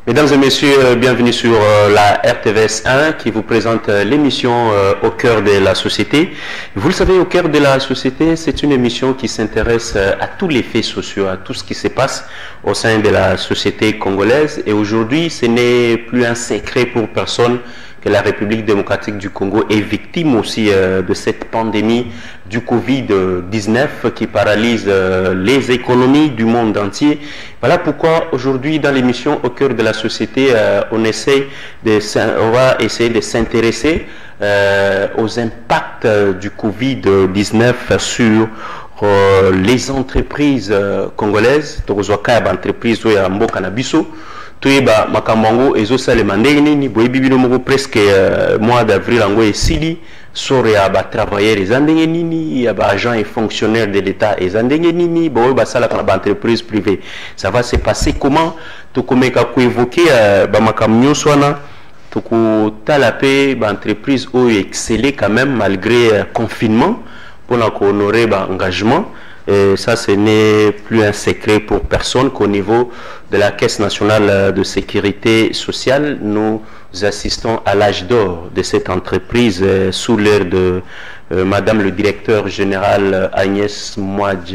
Mesdames et messieurs, bienvenue sur la RTVS 1 qui vous présente l'émission Au cœur de la société. Vous le savez, Au cœur de la société, c'est une émission qui s'intéresse à tous les faits sociaux, à tout ce qui se passe au sein de la société congolaise. Et aujourd'hui, ce n'est plus un secret pour personne que la République démocratique du Congo est victime aussi de cette pandémie du Covid-19 qui paralyse les économies du monde entier. Voilà pourquoi aujourd'hui dans l'émission Au cœur de la société, on va essayer de s'intéresser aux impacts du Covid-19 sur les entreprises congolaises. Toyeba makambango ezosalema ndenge nini boyebi bino moko presque mois d'avril yango esili sore ya ba travailleurs eza ndenge nini ya ba agents et fonctionnaires de l'État eza ndenge nini boye basalaka na ba entreprise privée. Ça va se passer comment? Tokomeka ko évoquer ba makambo nyonso wana tokotala pe ba entreprise oyo exceller quand même malgré confinement pour honorer ba engagement. Et ça, ce n'est plus un secret pour personne qu'au niveau de la Caisse nationale de sécurité sociale, nous assistons à l'âge d'or de cette entreprise sous l'ère de Madame le directeur général Agnès Mouadj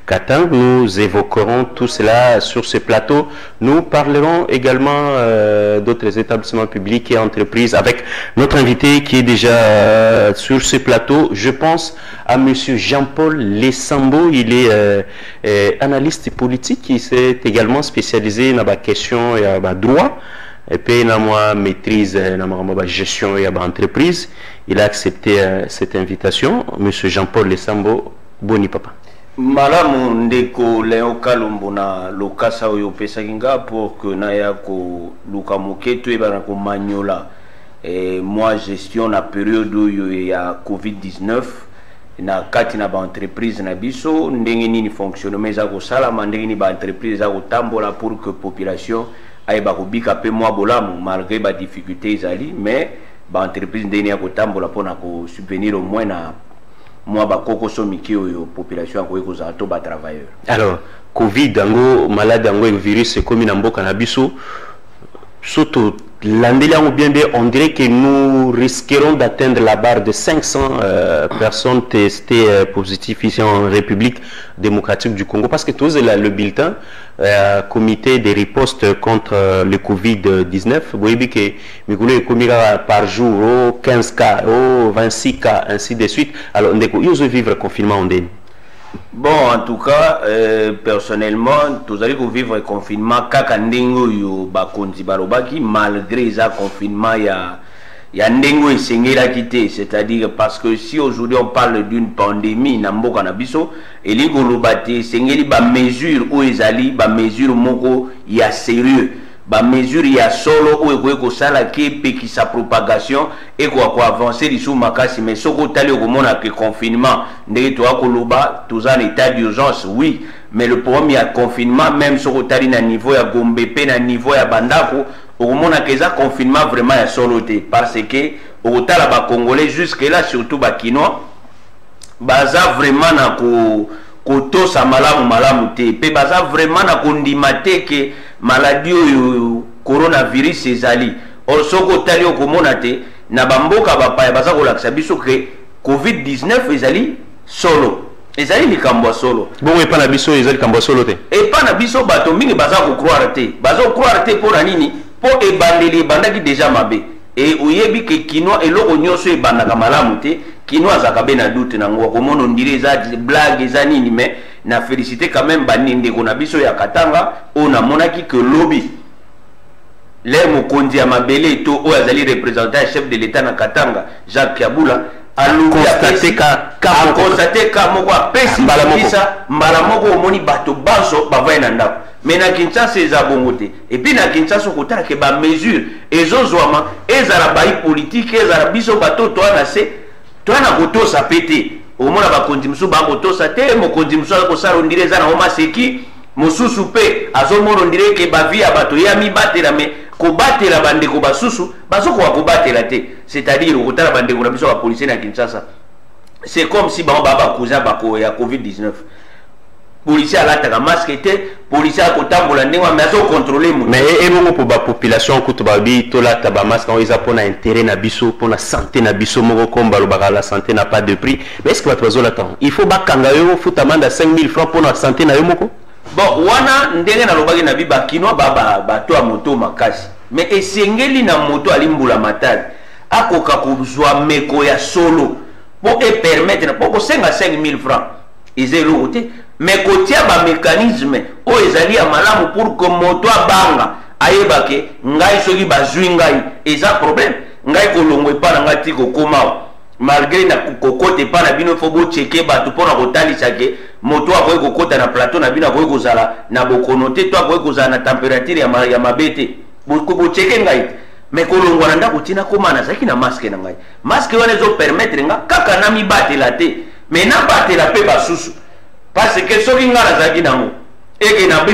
Katang. Nous évoquerons tout cela sur ce plateau. Nous parlerons également d'autres établissements publics et entreprises avec notre invité qui est déjà sur ce plateau. Je pense à Monsieur Jean-Paul Lessambo. Il est analyste politique. Il s'est également spécialisé dans la question et la droit. Et puis, il a maîtrise la gestion et l'entreprise. Il a accepté cette invitation. Monsieur Jean-Paul Lessambo, boni papa. Malamu ndeko Léon Kalumbo na lokasa oyo pesakinga pour que naya ko lukamuke to ebana ko manyola moi gestion na période oyo ya Covid-19 na kati na ba entreprise na biso ndenge nini fonctionnement za ko sala ndenge ni ba entreprise za ko tambola pour que population ayeba ko bika pe moi bolamu malgré ba difficulté ezali mais ba entreprise ndenge ya ko tambola pona ko subvenir au moins na moi ba koko somiki oyo population ko eko za to ba travailleurs. Alors Covid dango malade dango virus comme na mboka na biso surtout on dirait que nous risquerons d'atteindre la barre de 500 personnes testées positives ici en République démocratique du Congo. Parce que tous le bulletin, comité de riposte contre le Covid-19, vous voyez que nous par jour, 15 cas, 26 cas, ainsi de suite. Alors, nous vivre le confinement en Déni. Bon, en tout cas, personnellement, tous allez vivre le confinement kakandengo yo bakonzi barobaki malgré ça confinement ya ndengo esengela kité, c'est-à-dire parce que si aujourd'hui on parle d'une pandémie na mboka na biso elingo lobate sengeli ba mesure ou ezali ba mesure moko ya sérieux ba mesure ya solo ou eko sala ke pe ki sa propagation et quoi avancer lisu makasi mais soko tali okomona que confinement ndenge to akoloba tous en état d'urgence oui mais le problème ya confinement même soko tali na niveau ya Gombe pe na niveau ya Bandako okomona que ça confinement vraiment ya solo te parce que otala ba congolais jusque là surtout ba kinois baza vraiment na ko sa malamu te pe baza vraiment na kondimate que maladie oyo coronavirus ezali osoko tali okomona te na bamboka bapaya baza kolakisa biso ke Covid-19 ezali solo ezali likambo solo bon epa na biso ezali likambo solo te epa na biso bato mingi baza ko croire te pona nini po ebandeli bandaki déjà mabe et oyebi ke kinois eloko nyonso ebandaka malamu te kinois azaka be na doute nango komono ndire eza blague eza nini mais na félicité quand même baninde ko na biso ya Katanga on a monaki que lobby les mokonzi ya mabele to o azali représentant chef de l'état na Katanga Jacques Kabula a constaté ka moko apesi mbala moko omoni bato baso bavaye na ndako mais na Kinshasa eza bongo te et puis na Kinshasa kotala ke ba mesure ezozwama ezala bayi politique ezala biso bato to na se to na koto sa pété omona bakonzi musu bakotosa te mokonzi musu akosala ondire eza na omaseki mosusu pe azomona ondire ke bavi ya bato ya mibatela me kobatela bandeko basusu bazokoka kobatela te, c'est-à-dire okotala bandeko na biso bapolisier na Kinshasa c'est comme si bango bakuza bako ya COVID-19 policier alataka masque te policier akotambola ndenge mais azocontrôler moto mais ebongo pour ba population kutu babi tolata ba masque on eza pona intérêt na biso pona santé na biso moko komba lobaka la santé n'a pas de prix, mais est-ce que bato bazolata il faut bakanga yo futa manda 5000 francs pona santé na yo moko. Bon wana ndenge na lobaki na biba kinwa bato ya moto makasi mais esengeli na moto alimbula matadi akoka kozwa meko ya solo pour e permettre pour kosenga 5000 francs ezelo te mais kotia ba mécanisme o ezali ya malamu pour que moto abanga ayebake ngai soki bazwi ngai eza problème ngai kolongwe pa na ngati kokoma malgré na kokote pa na bino fo bo checker bato pona kotalisa ke moto akoki kokota na plateau na bino akoki kozala na bokono te to akoki kozala na température ya mabete bo checker ngai mais kolongwa na ndako tina koma na zaki na masque na ngai masque wana ezo permettre nga kaka na mibatela te mais na batela pe basusu parce que soki nga nazalaki nango eke na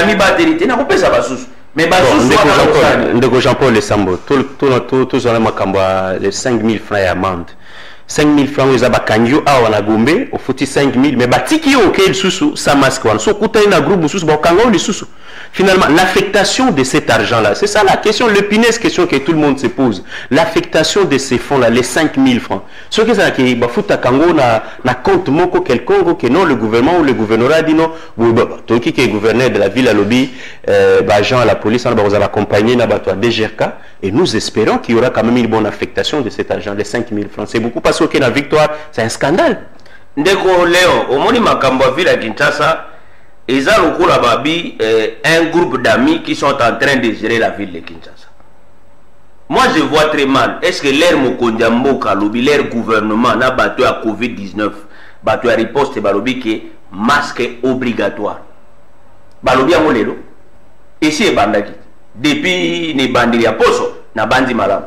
mibateli te nakopesa basusu mais basusu ndeko Jean-Paul Esambo tozala makambo ya 5000 francs ya amende 5000 francs eza bakangio awa na Gombe ofuti 5000 mais batiki yo oke lisusu sa masque wana so kutani na groupe mususu bakanga yo lisusu. Finalement, l'affectation de cet argent-là, c'est ça la question, l'épineuse question que tout le monde se pose. L'affectation de ces fonds-là, les 5000 francs. Ce que c'est que Bafuta Kango na compte moko quelconque que non, le gouvernement ou le gouvernorat dit non. Toi qui est gouverneur de la ville à Lobby, agent à la police, on va accompagner Nabato à DGRK et nous espérons qu'il y aura quand même une bonne affectation de cet argent, les 5000 francs. C'est beaucoup parce que la victoire, c'est un scandale. Ndeko Léo, au Moni Makambo ville à Kinshasa, ils ont un groupe d'amis qui sont en train de gérer la ville de Kinshasa. Moi, je vois très mal. Est-ce que l'air Mokondamboka, l'air gouvernement, n'a battu à COVID-19, battu à riposte, balobi qui masque obligatoire. Balobi à Molelo. Ici, bandaki. Depuis les bandits à Poso, na bandi malam.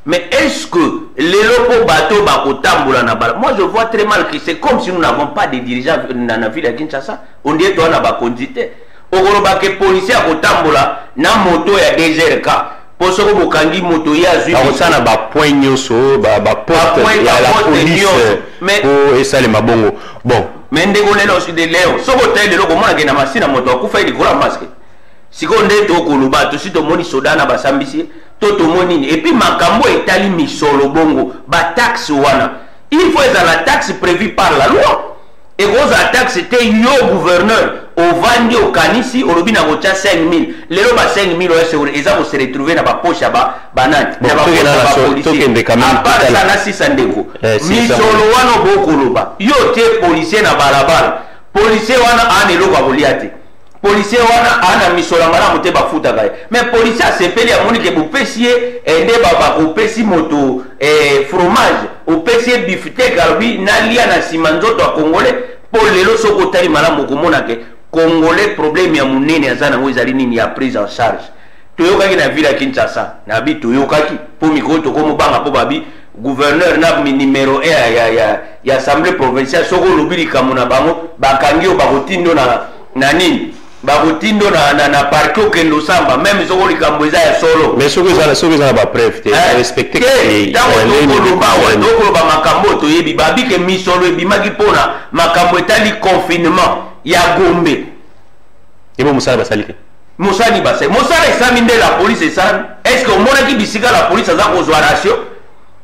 Mais est-ce que les locaux bateaux bakotamboula na bala? Moi je vois très mal que c'est comme si nous n'avons pas de dirigeants dans la ville de Kinshasa. On dit toi na bakondité. Ogoroba ke policier akotamboula na moto ya DGRK. Poso ko bokangi moto ya zui. Ça na ba point nyoso ba porte ya la police. Mais oh et ça les mabongo. Bon, mais ndeko lelo aussi de Léo. Soko taille de loko mona ke na masina moto akufa ili kola masque. Siko ndeto koluba to sito moni sodana basambisi. Toto monini et puis makambo etali misolo bongo ba taxe wana il faut être la taxe prévue par la loi et gros la taxe était yo gouverneur au vandi au kanisi au lobby na gocha 5000 lelo ba 5000 eza ko se retrouver na ba poche ba banane na ba policier à part ça na 600 ndeko misolo wana bokoloba yo te policier na balabala policier wana ane loko aboliate policier wana ana misola mala mote bafuta gaye mais policier asepeli ya moni ke bopesier ende baba kopesi moto fromage opesier biftek albi na lia na simanzoto a congolais pour lelo soko tali mala mokomona ke congolais problème ya munene azana ngo ezali nini ya prise en charge toyokaki na ville ya Kinshasa na bi toyokaki po mikoto ko mobanga po babi gouverneur na numéro 1 ya assemblée provinciale soko lobili kamuna bango bakangio bakotindo na nini bakotindo na parquet kendo samba même soko likambo eza ya solo mais soko eza ba preuve te respecter que donc ba makambo to yebi babi ke misolo ebimaki pona makambo etali confinement ya Gombe ebo musala basalike musani base musala esami nde la police esami est-ce que omona ki bisika la police aza kozwa ratio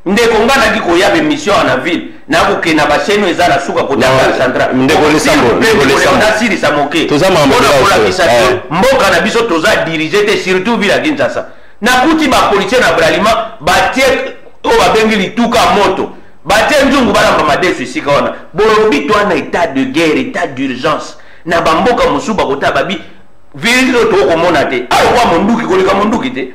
ndeko ngana ki koyabe mission na ville na kokena ba chaîne eza na suka kota central ndeko lesambo na siri samoke mboka na biso toza diriger te surtout ville ya Kinshasa na kuti ba policier na bralima batie o babengi lituka moto batie nzungu balamba madesu isika wana bolobi to na état de guerre état d'urgence na bamboka musuba kota babi ville to ko mona te ayo kwa monduki koleka monduki te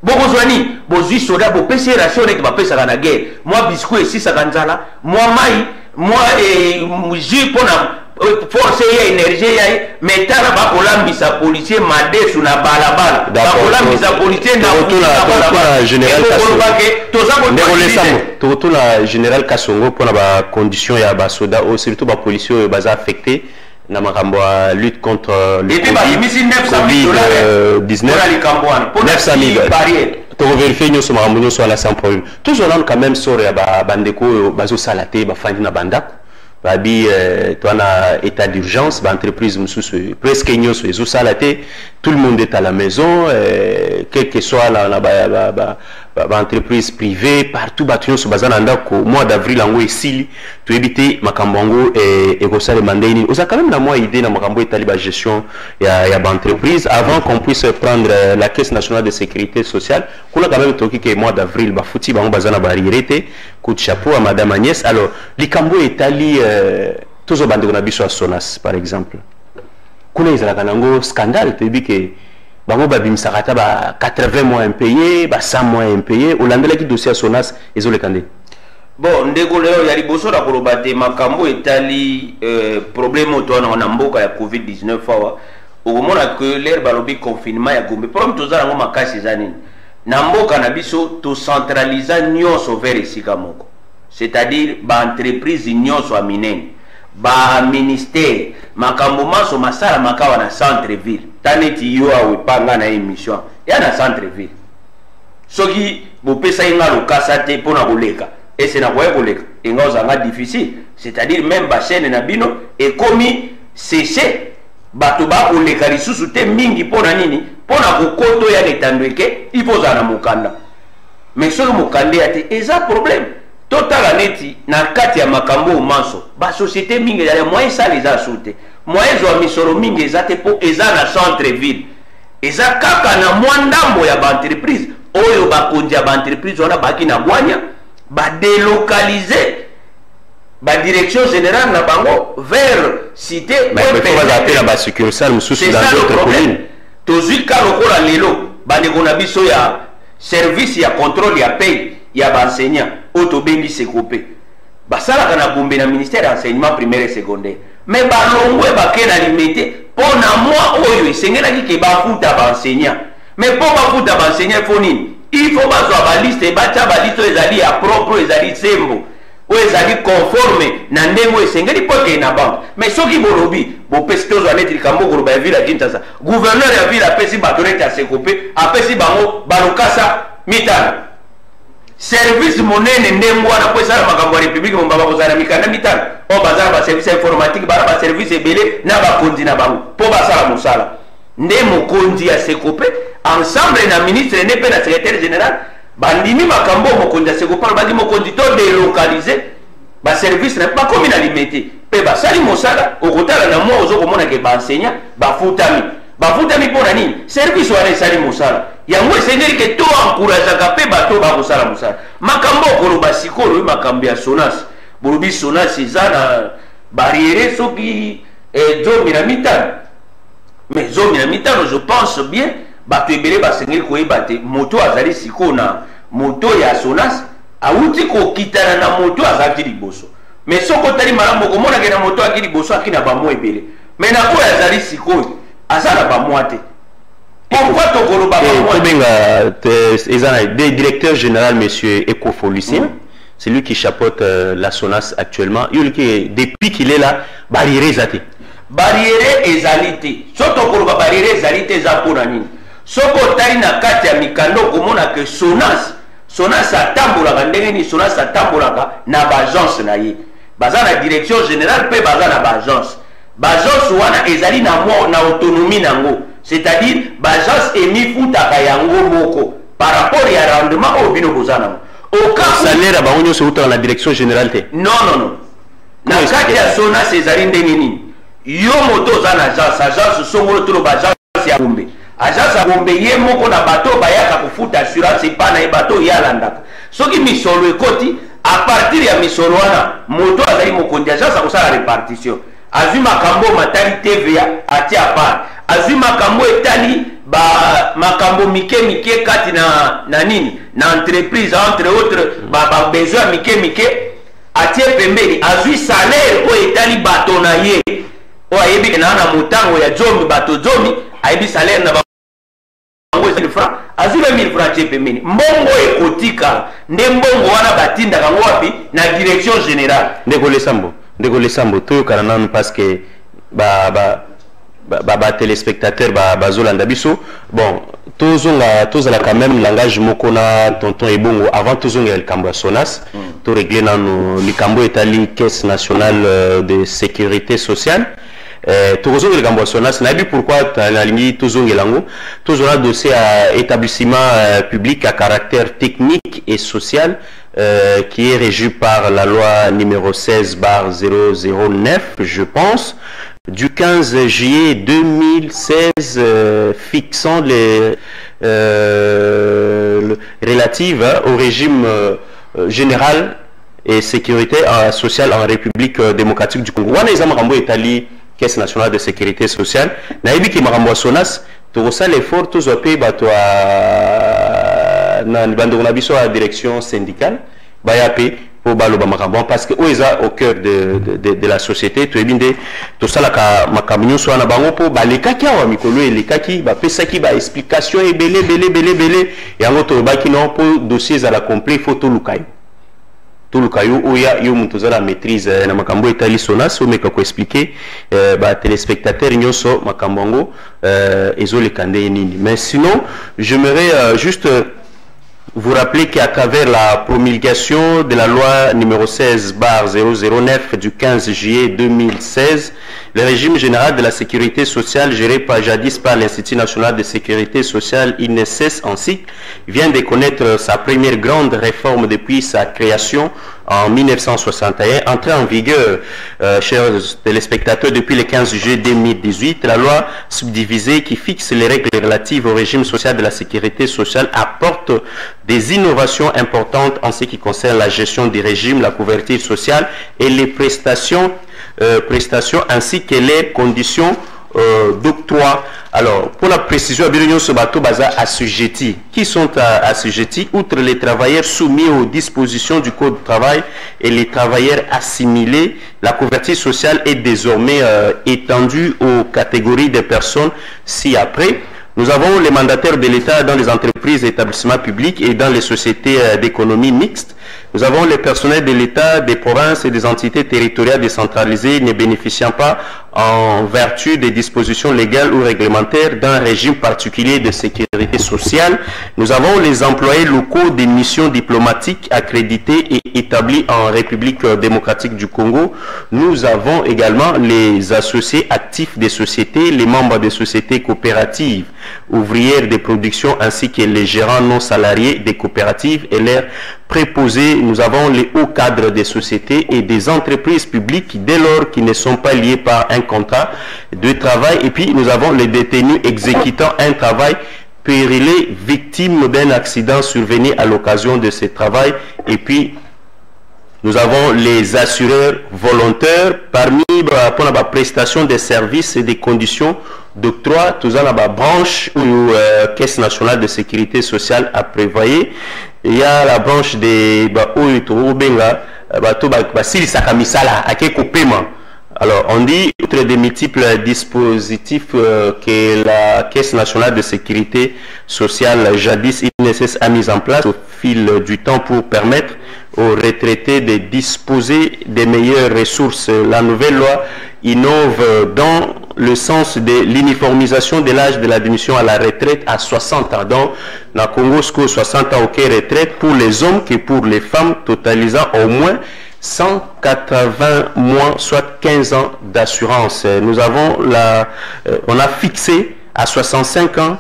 boko zwani bozwi soda bo pesi ration nek ba pesa na guerre moi biscuit 6 kanzala moi mai moi jus pona force ya énergie ya mais tala bakolambisa policier madesu na balabala bakolambisa policier na balabala général Kasongo général Kasongo pour la condition ya basoda ou surtout ba policiers baza affecté na makambo ya lutte contre le Covid-19 900 000 pour vérifier nous sommes ramenés sur la sans problème toujours là quand même sur ya bandeko bazo salate ba fandi na bandako babi toana état d'urgence ba entreprise mususu presque nyonso ezo salate tout le monde est à la maison quel que soit la entreprise privée partout batu nyonso bazana ndako mois d'avril ango esili to éviter makambo et ko sale mandeni oza quand même na moi idée na makambo etali ba gestion ya ba entreprise avant qu'on puisse prendre la caisse nationale de sécurité sociale kuna quand même toki que mois d'avril ba futi bango bazana ba rirete coup de chapeau à madame Agnès alors likambo etali toujours bandeko na biso à Sonas par exemple kuna ezalaka nango scandale to ebike bango babimisaka ta ba 80 mois impayés ba 100 mois impayés olandelaki dossier à Sonas ezolekande bon ndeko leo ya liboso na koloba te makambo etali problème oto na mboka ya Covid-19 awa okomona que l'air balobi confinement ya Gombe problème tozala ngo makasi ezanini na mboka na biso to centraliser nyonso vers esika moko c'est-à-dire ba entreprise nyonso a minene ba ministère makambo maso masala makawa na centre ville taneti yo awe panga na émission ya na centre ville soki bopesa inga lokasa te pona koleka et c'est na koye koleka inga ozanga difficile c'est-à-dire même ba chaîne na bino et komi séché bato ba koleka lisusu te mingi pona nini pona kokoto ya letandweke il faut za na mokanda mais soki mokanda ya te eza problème totala neti na kati ya makambo manso ba société mingi ya moyen ça les a sauté moyen zo misoro mingi ezate po eza na centre ville eza kaka na mwandambo ya ba entreprise oyo ba kondia ba entreprise wana baki na bwanya ba délocaliser ba direction générale na bango vers cité mais il faut appeler la succursale mususu dans d'autres communes tozika lokola lelo ba ndeko biso ya service ya contrôle ya paye ya ba enseignant auto bengi sekopé basalaka na Gombe na ministère d'enseignement primaire et secondaire mais balongwe bakena limité pona moi oyo esengelaki ke bafuta ba enseignant mais po bafuta ba enseignant fo nini il faut bazwa ba liste bacha ba liste ezali ya propre ezali sembo o ezali conforme na ndengo esengeli poke na banque mais soki bolobi bo pesto zo anetre kambo koloba ya ville ya Kinshasa gouverneur ya ville apesi batorete ya sekopé apesi bango balokasa mitana service monene ndengo wana po esala makambo ya république mombaba kozala mikanda mitana o bazala ba service informatique bara ba service ebele na bakonzi na bango po basala mosala nde mokonzi ya sekopé ensemble na ministre ne pe na secrétaire général bandimi makambo mokonzi ya sekopé bandi mokonzi to délocaliser ba service na ba komi na limité pe basali mosala okotala na moi ozokomona ke ba enseignant bafutami pona nini service wana esali mosala yango esengeli ke to encourageaka pe bato bakosala mosala makambo okoloba sikolo makambo ya Sonas bolobi Sonas eza na barrière soki zomi na mitano mais zomi na mitano je pense bien bato ebele basengeli koyeba te moto azali siko na moto ya Sonas awuti kokitana na moto azalaki liboso mais soko otali malamu okomonake na moto aki liboso aki na bamwa ebele mais na oyo azali sikoyo azala bamwa te pourquoi tokoloba bamwa des directeur général monsieur Ecofolicien c'est lui qui chapeaute la Sonas actuellement depuis qu'il est là barrière ezate barrière ezali te so tokoloba barrière ezali te eza mpona nini soko otali na kati ya mikanda okomona ke Sonas atambolaka ndenge nini Sonas atambolaka na baagence na ye baza na direction générale mpe baza na baagence baagence wana ezali na autonomie nango c'est-à-dire baagence emifutaka yango moko par rapport ya rendement oyo bino boza nango salaire bango nyonso eutaka na direction générale te non na kati ya Sonas ezali ndenge nini yo moto oza na agence songolo tolo baagence ya Gombe agence ya Gombe ye moko na bato bayaka kofuta assurance epa na ye bato yalandaka soki misolo ekoti a partir ya misolo wana moto azali mokonzi agence akosala répartition azwi makambo matali TVA ati apart azwi makambo etali makambo mike kati na nini na entreprise entre autres besoin mike atie pembeni azwi salaire oyo etali bato na ye o ayebi na na mutango ya jomi bato jomi ayebi salaire na bango 1000 francs azule 1000 francs chepe mini mbongo ekotika nde mbongo wana batinda kango wapi na direction générale ndeko lesambo to kanana parce que ba téléspectateurs bazolanda biso bon tozala quand même langage moko na tonton ebongo avant tozonga el kambo sonas to régler nano likambo etali caisse nationale de sécurité sociale tozonga el kambo sonas na bi pourquoi na lingi tozonga lango tozona dossier à établissement public à caractère technique et social qui est régi par la loi numéro 16/009 je pense du 15 juillet 2016 fixant les relatives au régime général et sécurité sociale en République démocratique du Congo. Wana ezama rambo etali caisse nationale de sécurité sociale na yebi ki marambo sonas to ça l'effort to zope bato na bando na biso à direction syndicale bayape pour baloba makambo parce que oeza au cœur de la société to ebinde to sala ka makamnyo so na bango po balekaki awa mikolo elekaki ba pesaki ba explication ebele yango to baki non po dossier za la complet photo lukayo to lukayo oya yo muntu za la maîtrise na makambo etali sonas o meka ko expliquer ba téléspectateurs nyonso makambo ngo ezolekande nini mais sinon j'aimerais juste vous rappelez qu'à travers la promulgation de la loi numéro 16/009 du 15 juillet 2016, le régime général de la sécurité sociale géré jadis par l'Institut national de sécurité sociale INSS ainsi vient de connaître sa première grande réforme depuis sa création en 1961, entrée en vigueur, chers téléspectateurs, depuis le 15 juillet 2018. La loi subdivisée qui fixe les règles relatives au régime social de la sécurité sociale apporte des innovations importantes en ce qui concerne la gestion du régime, la couverture sociale et les prestations ainsi que les conditions d'octroi. Alors, pour la précision, ce bateau baza assujettis. Qui sont assujettis? Outre les travailleurs soumis aux dispositions du Code du travail et les travailleurs assimilés, la couverture sociale est désormais étendue aux catégories de personnes ci-après. Nous avons les mandataires de l'État dans les entreprises et établissements publics et dans les sociétés d'économie mixte. Nous avons les personnels de l'État, des provinces et des entités territoriales décentralisées ne bénéficiant pas en vertu des dispositions légales ou réglementaires d'un régime particulier de sécurité sociale. Nous avons les employés locaux des missions diplomatiques accrédités et établis en République démocratique du Congo. Nous avons également les associés actifs des sociétés, les membres des sociétés coopératives, ouvrières de production ainsi que les gérants non salariés des coopératives et leurs préposés. Nous avons les hauts cadres des sociétés et des entreprises publiques dès lors qu'ils ne sont pas liés par un contrat de travail. Et puis nous avons les détenus exécutant un travail périlé, victimes d'un accident survenu à l'occasion de ce travail. Et puis nous avons les assureurs volontaires parmi pour la prestation des services et des conditions d'octroi. Tout ça, la branche ou Caisse nationale de sécurité sociale à prévoyer. Il y a la branche des alors, on dit, outre des multiples dispositifs que la Caisse nationale de sécurité sociale, jadis INSS, a mis en place au fil du temps pour permettre aux retraités de disposer des meilleures ressources. La nouvelle loi innove dans le sens de l'uniformisation de l'âge de l'admission à la retraite à 60 ans. Donc, dans le Congo, 60 ans, ok, retraite pour les hommes que pour les femmes, totalisant au moins 180 mois, soit 15 ans d'assurance. Nous avons on a fixé à 65 ans,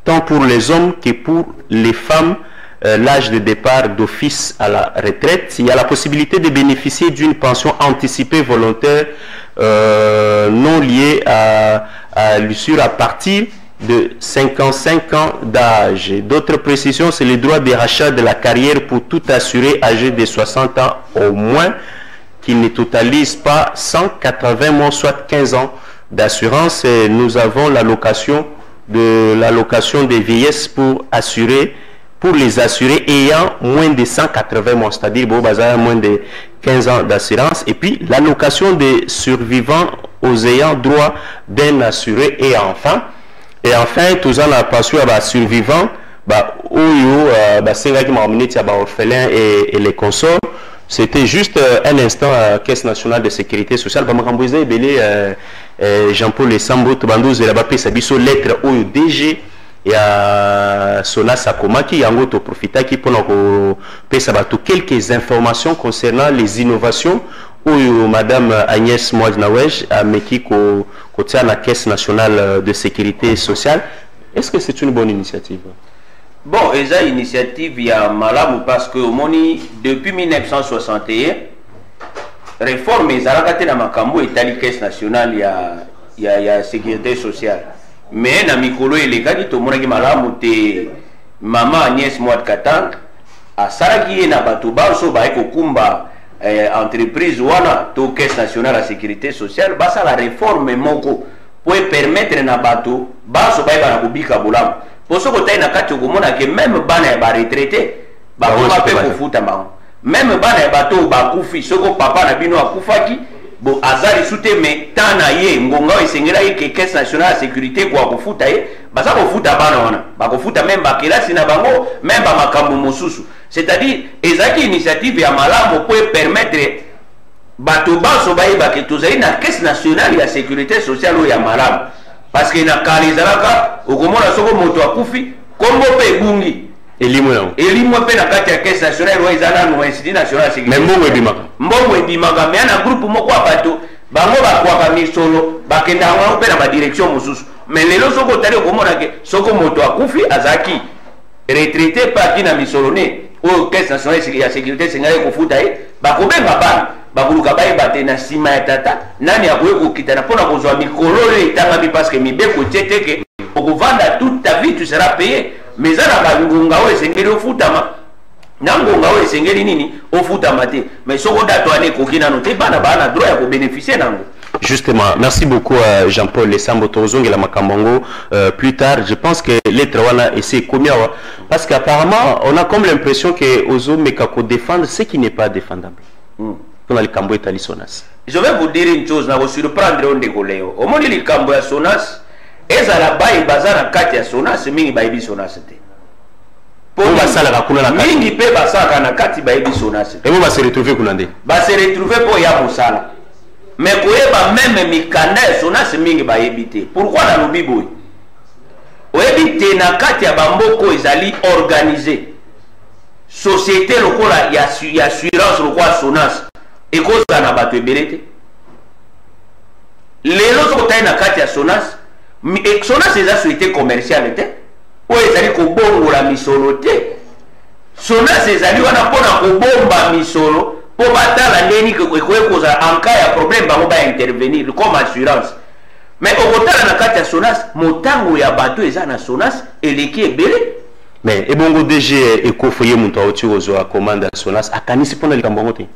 tant pour les hommes que pour les femmes, l'âge de départ d'office à la retraite. Il y a la possibilité de bénéficier d'une pension anticipée volontaire non liée à l'usure à partir de 55 ans d'âge. D'autres précisions, c'est le droit de rachat de la carrière pour tout assuré âgé de 60 ans au moins, qui ne totalise pas 180 mois, soit 15 ans d'assurance. Nous avons l'allocation des vieillesses pour les assurés ayant moins de 180 mois, c'est-à-dire moins de 15 ans d'assurance. Et puis l'allocation des survivants aux ayants droit d'un assuré. Et enfin tous en a passé à survivants orphelins et les consorts. C'était juste un instant à Caisse nationale de sécurité sociale. Jean-Paul Lesambo Tobandouz et là-bas Sabiso lettre au DG et à Sonas Akomaki yango to profita qui pour quelques informations concernant les innovations où Madame Agnès Moadnawej a meki ko la Caisse nationale de sécurité sociale. Est-ce que c'est une bonne initiative? Bon, et ça, initiative, il y a malamu parce que depuis 1961, réforme les arakaté na makambo et la Caisse nationale, il y a sécurité sociale. Mais na mikolo et les gars, tout le monde qui malamu te maman Agnès Moadkatang, à Saraki na batuba so ba eko kumba entreprise wana to Caisse nationale de sécurité sociale, bah ça la réforme moko pour permettre na bato ba so ba na kubika bulamu. Pour ce côté, même bana ba retraité, ba pe ko futa ma. Même bana bato ba kufi, soko papa na bino akufaki, bo azali soute mais tana ye ngonga esengela ye ke Caisse nationale de sécurité ko akufuta ye, ba sa ko futa bana wana. Ba ko futa même ba kelasi na bango, même ba makambo mosusu. C'est-à-dire ezaki initiative ya malamu pour permettre bato baso ba ye ba ke tozali na Caisse nationale de sécurité sociale o ya malamu. Parce que na kalizalaka okomona soko moto akufi kombo pe bungi elimwe pe na kati ya Caisse nationale wa izana no institut national sécurité mbongo ebimaka mais na groupe moko abato bango bakwaka misolo bakenda ngo pe na ba direction mosusu mais lelo soko tali okomona ke soko moto akufi azaki retraité pa kina misolo ne o Caisse nationale ya sécurité sengale ko futa ye bakobenga bana bakuluka bayeba na sima ya tata nani akoye kokitana mpona kozwa mikolo oyo etangami parce que mibeko tie teke okovanda toute ta vie tu seras payé mais eza na bangonga oyo esengeli ofutama na ngonga oyo esengeli nini ofutama te mais soko dato ane ekoki nano te bana bana droit ya kobénéficie nango. Justement, merci beaucoup à Jean-Paul Lesambo Tozong et la Makambongo. Plus tard, je pense que l'être wana essaie combien parce qu'apparemment on a comme l'impression que Ozo Mekako défendre ce qui n'est pas défendable. Je vais vous dire une chose, je vais surprendre un décollé. Au moment où les cambo ya Sonas, et à la baille bazar en kati ya Sonas, mingi baibi Sonas te. Pour basala kakuna na kati. Mingi pe basala na kati baibi Sonas. Et vous va se retrouver kunande. Va se retrouver pour ya musala. Mais koyeba même mikanda ya Sonas mingi baibi te. Pourquoi na lobi boy? Oyebi te na kati ya bamboko ezali organisé. Société lokola ya assurance lokola Sonas. Et cause na bato ebele te lelo sokotai na kati ya Sonas Sonas eza société commerciale te oyo ezali kobongola misolo te Sonas ezali wana mpona kobomba misolo mpo batala ndeni ekoki kozala en cas ya problème bango baintervenir comme assurance mais okotala na kati ya Sonas motango ya bato eza na Sonas eleki ebele. Mais ebongo DG ekofoye mutu auti kozwa commande ya Sonas akanisi mpona likambo yango te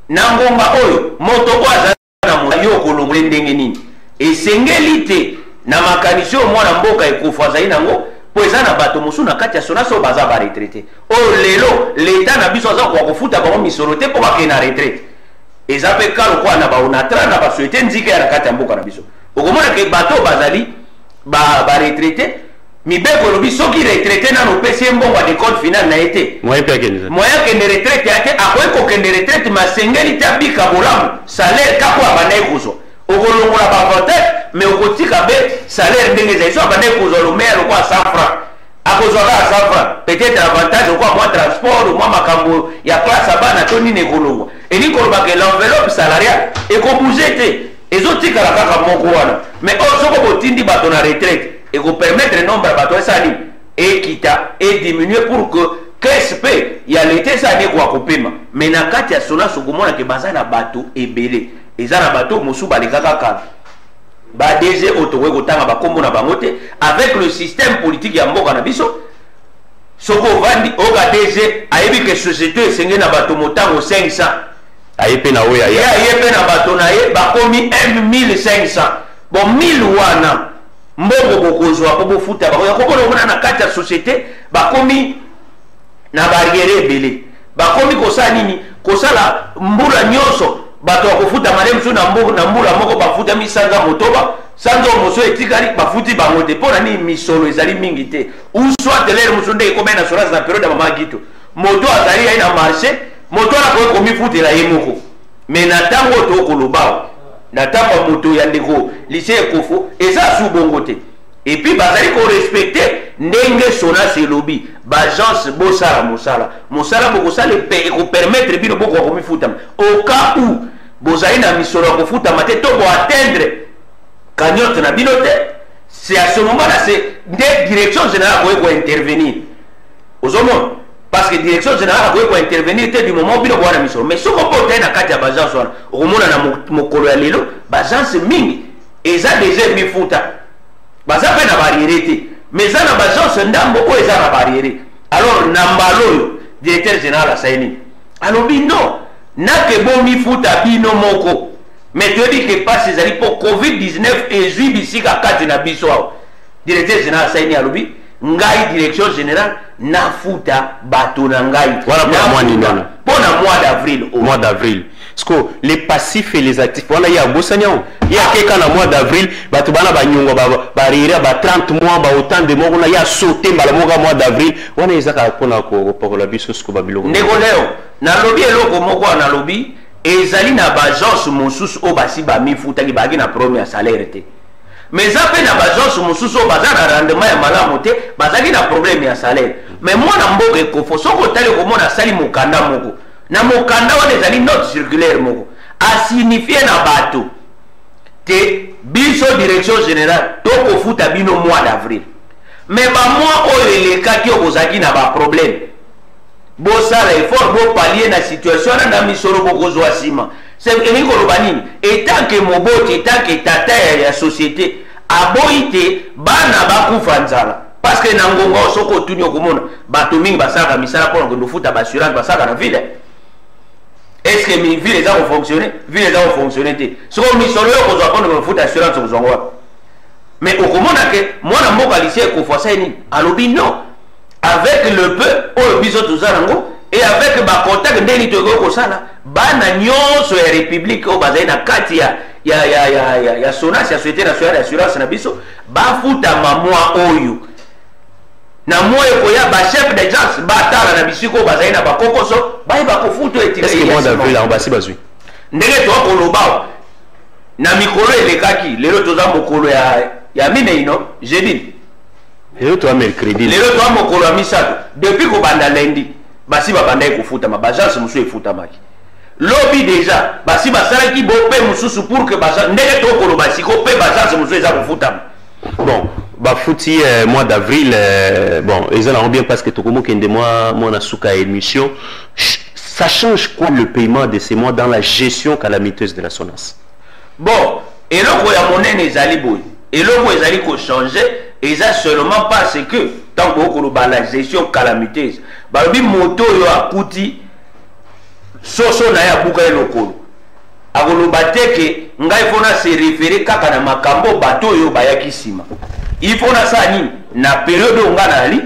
nangomba oyo moto ko azana mo yo kolongwe ndenge nini esengeli te na makanisi o mwana mboka ekufa zai nango po eza na bato mosu na kati ya Sonas o baza ba retraité o lelo l'état na biso aza ko kofuta ba misolo te po ba na retraite eza pe kalo kwa na ba onatra na ba souhaiter nzike ya kati ya mboka na biso okomona ke bato bazali ba retraité mibeko lobi soki retraité na no pesi mbongo de compte final na été moyen pe kenza moyen que ne retraite yake akoy ko kende retraite masengeli tabika bolamu salaire kako abanaye kuzo okolongola ba vote mais okotika be salaire ndenge za iso abanaye kuzo lo maire kwa 100 francs akozwa ka 100 francs peut-être avantage kwa moi transport moi makambo ya classe abana to nini kolongwa eni koloba que l'enveloppe salariale ekobouger te ezotika la kaka moko wana mais osoko botindi bato na retraite et vous permettre le nombre de bateaux et quitte et diminuer pour que KSP il y a l'été ça n'est quoi couper mais na kati ya Sonas sokomona ke bazana bateau ebele ezana bateau musu balekaka ka ba DG otowe kotanga ba kombo na bangote avec le système politique ya mboka na biso soko vandi oga DG ayebi ke société esenge na bateau motango 500 ayepe na oya ya ayepe na bateau na ye bakomi 1500 bon 1000 wana mbongo bokozwa po bofuta bakoya kokona na kati ya société bakomi na barrière ebele bakomi kosala nini kosala mbula nyonso bato bakofuta male mosusu na mbula moko bafutami sanza motoba sanza mosusu etikali bafuti bango te mpona nini misolo ezali mingi te uswat lere mosusu nde ekomi na assurance na periode ya mama gito moto azali ai na marché moto anakoki komifutela ye moko me na ntango oyo tokoloba na ntango ya moto ya ndeko lycée ekofo eza su bongo te epuis bazali korespecte ndenge SONAS elobi baagence bosala mosala bokosala ekopermettre bino bokoka komifutama au cas où bozali na misolo ya kofutama te to boatteindre cagnotte na bino te c'est à ce moment là c'est nde direction générale akoki kointervenir ozomona parce que direction générale akoki kointervenir te du moment bino bowana misolo mais soko mpo otai na kati ya baagence wana okomona na mokolo ya lelo baagence mingi eza deja mifuta baza mpe na barriere te mais eza na baagence ndambo oyo eza na barriere alors na mbala oyo directeur général asaini alobi non nake bomifuta bino moko mais toyebi ke pasi ezali mpo covid-19 ezwi bisika kati na biso awa directeur général asaini alobi ngai direction générale nafuta bato na ngai mpo na mois d'avril parce que les passifs et les actifs voilà il y a bosaniao il y a quelqu'un na mois d'avril bato bana banyongo barira ba 30 mois ba autant de mois on a ya sauté mbala mois d'avril wana ezaka pona ko pakola biso sko babilo ndeko leo na lobby eloko moko na lobby ezali na bagence mosusu o basi ba mifuta ki bagi na premier salaire te mais après na bagence mosusu o baza na rendement ya malamu te bazaki na problème ya salaire mais moi na mboka ekofo soko tali ko mona sali mokanda moko na mokanda wana ezali note circulaire moko asignifie na bato te biso direction générale tokofuta bino mois d'avril mais bamois oyo elekaki oyo bozalaki na baproblème bosala effort bopallie na situation wana na misolo bokozwa nsima elingi koloba nini etanke moboti etanke tata ya société aboyi te bana bakufa nzala parce que na ngonga oyo soki otuni okomona bato mingi basalaka misala mpona kende ofuta baassurance basalaka na ville est-ce que ville eza kofonctionne ville eza kofonctionne te soko misolo oyo kozwa mpona kofuta assurance okozwango wapi mais okomona ke mwana mboka lycée ekofo asali nini alobi non avec le peu oyo biso toza nango et avec bacontact ndeni tokoki kosala bana nyonso ya république oyo bazali na kati ya SONAS ya société nationale d'assurance na biso bafutama mwa oyo na mois ekoya bachef d'agence batala na bisiko oyo bazali na bakokoso bayeba kofuta etikabasi ndenge tokoloba na mikolo elekaki lelo toza mokolo ya mineino jeudi lelo toa mercredi lelo toa mokolo ya misato depuis kobanda lundi basi babandai kofutama baagence mosusu efutamaki lobi déjà basi basalaki bope mosusu pour que ndenge tokoloba siko mpe baagence mosusu eza kofutama bon bafuti mois d'avril bon ils ont bien parce que tokomo kende moi na suka émission ça change quoi le paiement de ces mois dans la gestion calamiteuse de la SONAS bon eloko ya monene ezali boye eloko ezali ko changer et ça seulement parce que tant que la gestion calamiteuse balobi moto yo akuti soso na ya buka elokolo akoloba te ke ngai fona se référer kaka na makambo bato yo bayaki sima il faut na sa nini na période onga nali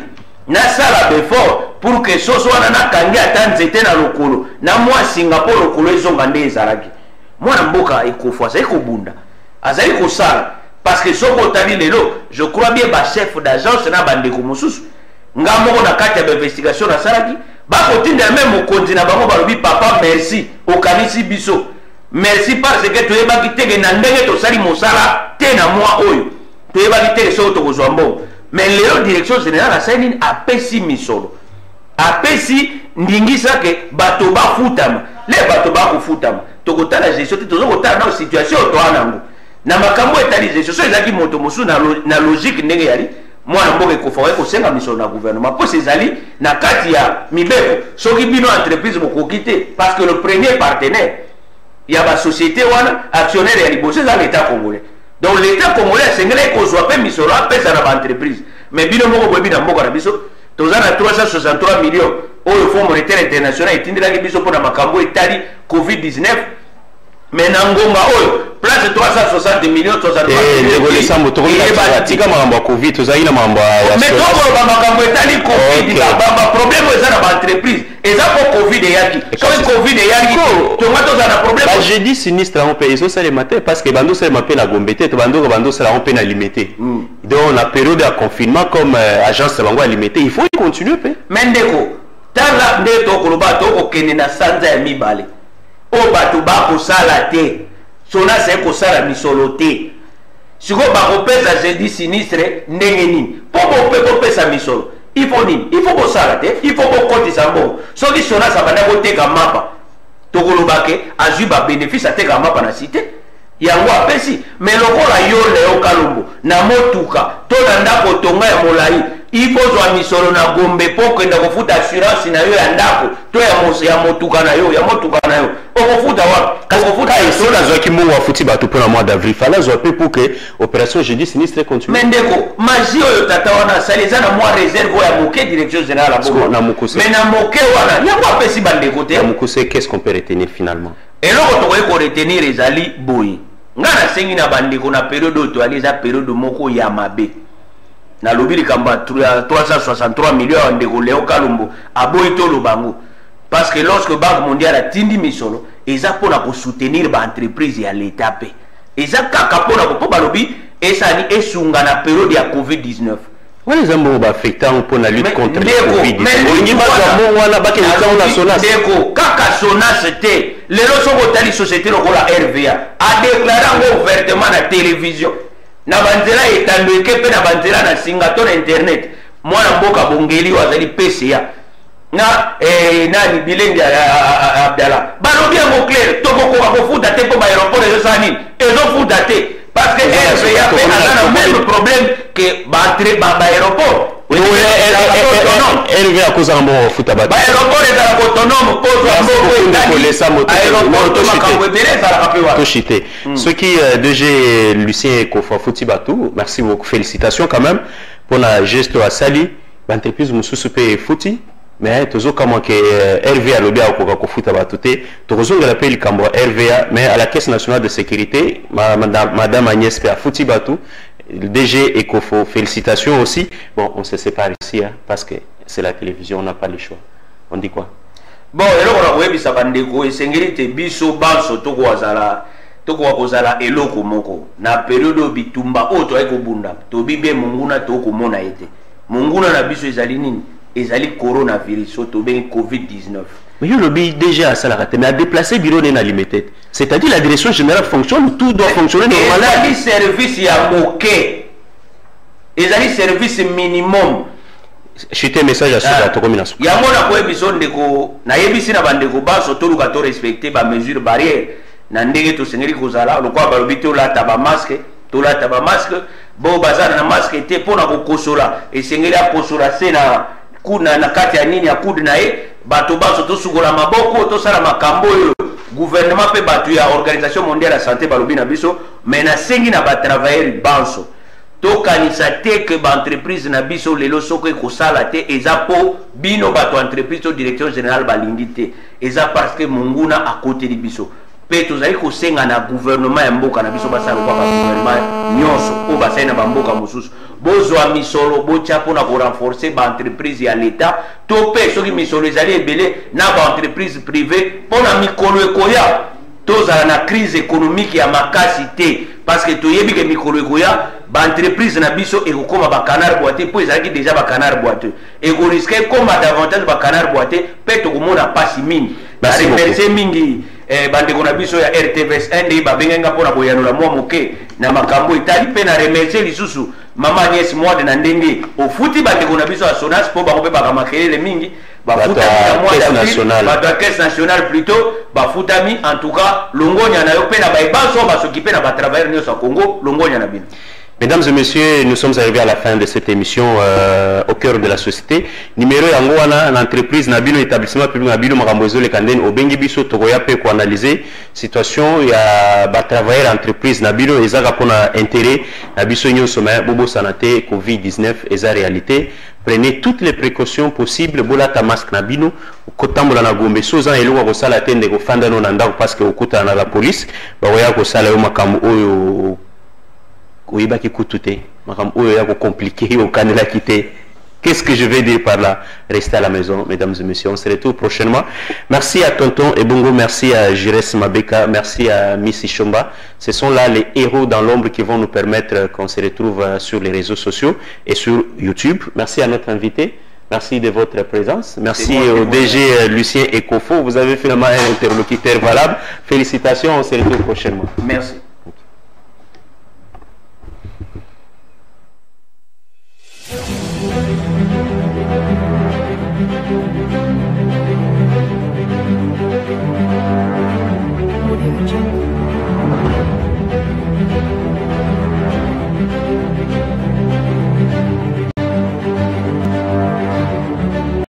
na sala d'effort pour que soso wana nakangi ata nzete na lokolo na mwa Singapour lokolo ezonga nde ezalaki mwana mboka ekofo azali kobunda azali kosala parce que soko otali lelo je crois bien chef d'agence na bandeko mosusu nga moko na kati ya investigation nasalaki bakotinda même mokonzi na bango balobi papa merci okanisi biso merci parce que toyebaki teke na ndenge tosali mosala te na mwa oyo toyebaki teke soko tokozwa mbongo mais lelo direction générale asali nini apesi misolo apesi ndingisa ke bato bafutama le bato bakofutama tokotala gestion te tozokotala na situation toa nango na makambo etali gestion ezalaki moto mosusu na logique ndenge yali mwana mboka ekofa kosenga misolo na gouvernement mpo ezali na kati ya mibeko soki bino entreprise bokoki te parce que le premier partenaire ya basociété wana actionnaire ya liboso eza l'état congolais donc l'état congolais asengeli ekozwa mpe misolo apesa na baentreprise mais bino moko boyebi na mboka na biso toza na 363 millions oyo fonds monétaire international etindelaki biso mpona makambo etali covid-19 mais na ngonga oyo place c'est 360 millions, 360 millions. Mais Covid, problème entreprise. Et ça pour Covid et Yaki. Covid et Yaki, problème. J'ai dit sinistre, on paye ça les matins parce que Bando c'est ma peine à Gombete, Bando c'est la peine à limiter. Donc on a période de confinement comme agence Bango à limiter. Il faut y continuer. Mendeko, tant là, Neto Kolobato, Okenena Sanza et Mibale. O Batuba Kosalate. Sona c'est Kosala Misolote. Si vous avez j'ai dit sinistre, Nengeni. Pour sa misolo. Il faut que ça il faut que compte ça bon. So qui sona ça va n'aboter comme mapa. Tokolobake azuba bénéfice à te comme mapa na cité. Yango apesi mais lokola yo leo kalumbu na motuka to ndako tonga ya molai il faut zo misolo na Gombe poko enda kofuta assurance na yo ya ndako to ya motuka na yo okofuta wapi kofuta isola zo ki mungu afuti bato pour le mois d'avril fala zo pe pour que opération jeudi sinistre continue. Mendeko maji oyo tata wana saleza na moi réserve ya moke direction générale la Bobo na mukuse mais na moke wana yango apesi bandeko te na mukuse qu'est-ce qu'on peut retenir finalement et là on peut retenir ezali boyi ngana sengi na bandeko na période oyo toaliza période moko ya mabe na lobili kamba 363 millions ya ndeko Leo Kalumbu aboyi to lobango parce que lorsque Banque mondiale a tindi misolo eza pona ko soutenir ba entreprise ya l'état pe eza kaka pona ko balobi esani esunga na période ya Covid-19. Ouais, les amours affectant pour la lutte contre le Covid. Mais kaka Sonas c'était les ressources société lokola RVA a déclaré ouvertement na télévision na banzela etandoke pe na banzela na Singaton internet mwana mboka bongeli wazali PCA na nani bilengi Abdala balobi yango clair tokokoka kofuta te po ba aéroport ezosani ezofuta te parce que RVA pe a le même problème que aéroport. RVA cause un bon foot à battre. Aéroport est autonome ce qui DG Lucien Kofa Foutibatou, merci beaucoup, félicitations quand même pour la geste à Sali, l'entreprise Moussousoupé Fouti. Mais toujours comment que RVA lobby a au foot à batouté, toujours on appelle comme RVA, mais à la Caisse nationale de sécurité, Madame Agnès Pia Foutibatou, DG Ecofo, félicitations aussi. Bon, on se sépare ici hein, parce que c'est la télévision, on n'a pas le choix. On dit quoi? Bon, et là on a vu ça bandeko et sécurité biso banso toko wazala eloko moko na période bitumba oto eko bunda to bibe munguna to ko mona ete munguna na biso ezali nini ezali coronavirus to ben Covid-19. Mais le lobby déjà à ça la mais à déplacer bureau n'est limité. C'est-à-dire la direction générale fonctionne, tout doit fonctionner normalement. Ezali service ya moke. Ezali service minimum. Chute message à ceux qui ont il y a mon émission na yebisi na bandeko baso toluka to respecter ba mesure barrière na ndenge to sengeli kozala lokwa balobi to la taba masque bo bazana na masque te pona ko kosola et sengeli a kosola sena kuna na kati ya nini ya kudu na ye bato baso to sugola maboko to sala makambo yo gouvernement pe batu ya organisation mondiale de la santé balobi na biso mais na sengi na ba travailleurs banso to kanisa te que ba entreprise na biso lelo soko ko sala te eza po bino bato entreprise to direction générale balingi te eza parce que munguna a côté di biso pe tozali ko senga na gouvernement ya mboka na biso basala kwa gouvernement nyonso o basala na bamboka mususu bozwa misolo botia pona ko renforcer ba entreprise ya l'état to pe soki misolo ezali ebele na ba entreprise privée pona mikolo ekoya tozala na crise économique ya makasi te parce que toyebi ke mikolo ekoya ba entreprise na biso ekokoma ba canard boité po ezalaki déjà ba canard boité eko risquer comme davantage ba canard boité pe tokomona pasi mingi ba remercier mingi bandeko na biso ya RTVS ndi babenga pona boyanula mwa moke na makambo itali pe na remercier lisusu mama Agnès Mwade na ndenge ofuti bandeko na biso ya Sonas po bango pe bakamakelele mingi bafuta la caisse nationale plutôt bafutami en tout cas longonya na yo pe na baibanso basokipe na ba travailleurs nyonso ya Congo longonya na bino. Mesdames et messieurs, nous sommes arrivés à la fin de cette émission au cœur de la société. Numéro yangoana, l'entreprise Nabino, établissement public Nabino, Marambozo, le Kanden, au Bengibiso, Togoya, pour analyser situation, il y a des travailleurs entreprise Nabino, et ça répond à intérêt, Nabiso Nyon Sommet, Bobo Sanate, Covid-19, et sa réalité. Prenez toutes les précautions possibles, Bolata masque Nabino, kotambola na Gombe soza eloko kosala te ndeko fanda no na ndako parce que okutana na la police bakoya kosala yo makambo oyo oyebaki kutu te makambo oyo ya compliqué yo kanelaki te. Qu'est-ce que je vais dire par là? Restez à la maison, mesdames et messieurs. On se retrouve prochainement. Merci à Tonton Ebongo, merci à Jires Mabeka, merci à Missy Chomba. Ce sont là les héros dans l'ombre qui vont nous permettre qu'on se retrouve sur les réseaux sociaux et sur YouTube. Merci à notre invité. Merci de votre présence. Merci au DG Lucien Ekofo. Vous avez finalement un interlocuteur valable. Félicitations. On se retrouve prochainement. Merci.